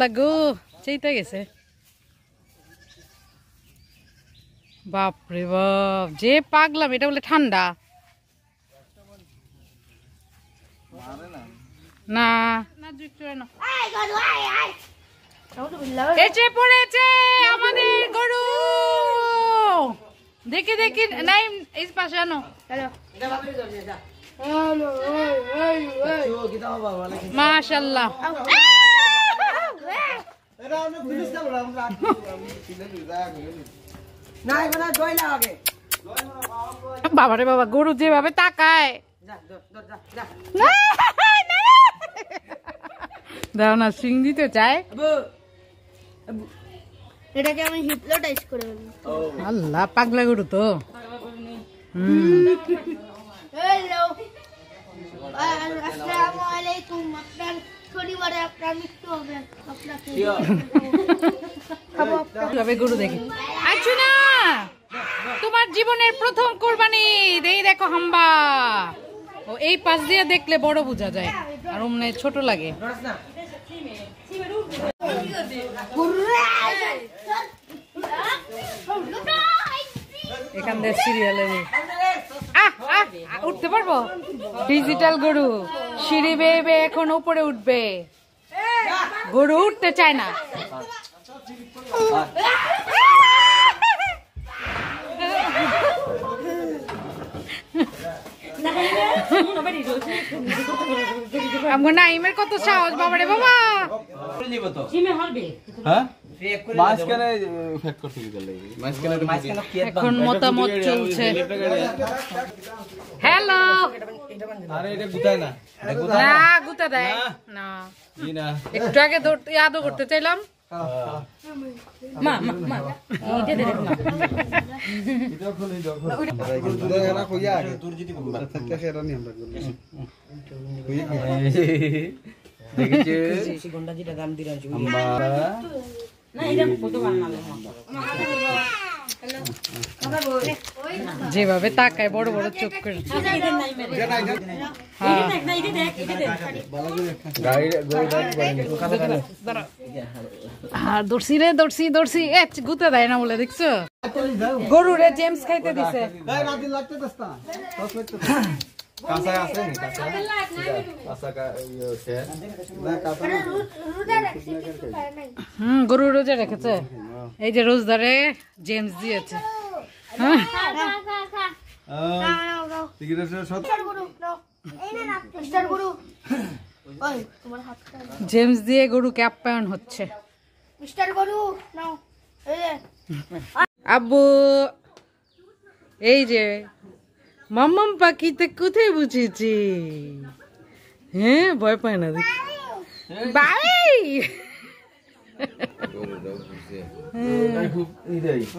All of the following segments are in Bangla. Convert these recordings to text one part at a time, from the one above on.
আল্লাহ গো চেইতে গেছে বাপরে বাপ যে পাগলাম এটা বলে ঠান্ডা না এসে পড়েছে আমাদের গরু দেখি দেখি নাই এই পাশে আনো মাশাআল্লাহ বাবারে বাবা গরু যেভাবে তাকায় দাও না সিং দিতে চায় এটাকে আমি হিপনোটাইজ করে ফেলবো আল্লাহ পাগলা গরু তো হ্যালো আসসালামু আলাইকুম আপনার শনিবারে আপনার মৃত্যু হবে আপনাকে গরু দেখি আচ্ছা না তোমার জীবনের প্রথম কোরবানি এই দেখো হাম্বা ও এই পাশ দিয়ে দেখলে বড় বোঝা যায় আর অমনে ছোট লাগে এখান দিয়ে সিরিয়ালে উঠতে পারবো ডিজিটাল গরু সিঁড়ি বেয়ে বেয়ে এখন উপরে উঠবে গরু উঠতে চায় না আমার নাইমের কত সাহস বাবারে বাবা এখন মতামত চলছে হ্যালো না গুতা দেয় না একটু আগে আদৌ করতে চাইলাম যেভাবে তাকায় বড় বড় চোখ করে দর্শি রে দর্শি দর্শি গুতে দেয় না বলে দেখছো গরু রে জেমস খাইতে দিছে গরু রোজা রেখেছে এই যে রোজদারে জেমস দিয়েছে জেমস দিয়ে গরুকে আপ্যায়ন হচ্ছে আব্বু এই যে মাম্মাম পাখিতে কোথায় বুঝেছি হ্যাঁ ভয় পায় না দেখ বাই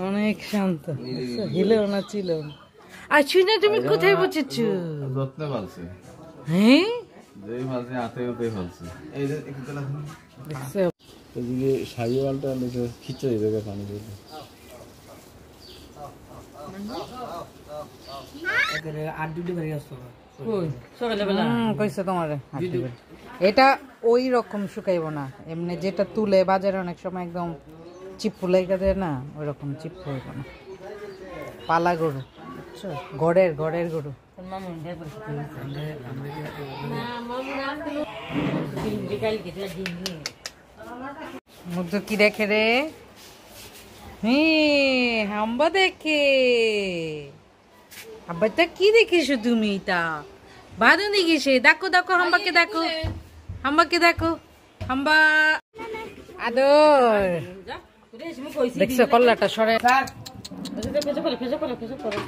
অনেক শান্ত হিলেও না ছিল আর শুনে তুমি কোথায় বুঝেছো হ্যাঁ এটা ওই রকম শুকাইব না এমনি যেটা তুলে বাজারে অনেক সময় একদম চিপ্পু লাইগা দেয় না ওই রকম চিপ্পু হইব না পালা গরু গড়ের গরু মুগ্ধ কি দেখে রে হাম্বা দেখে আব্বাটা কি দেখেছো তুমি তা বাদু দেখেছে দেখো দেখো হাম্বাকে দেখো হাম্বাকে দেখো হাম্বা আদর দেখছো কল্লাটা সরে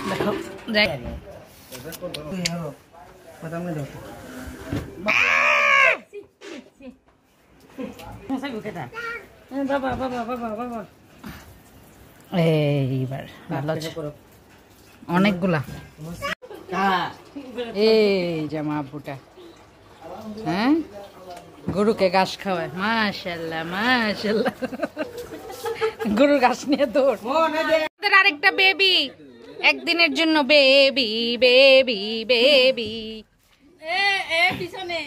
দেখো দেখ এইবার অনেকগুলা এই জামা আব্বুটা হ্যাঁ গরুকে ঘাস খাওয়ায় মাশাআল্লাহ মাশাআল্লাহ গরুর ঘাস নিয়ে দৌড় আরেকটা বেবি একদিনের জন্য বেবি বেবি বেবি পিছনে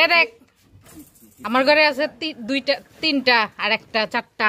দেখ আমার ঘরে আছে দুইটা, তিনটা আর একটা, চারটা।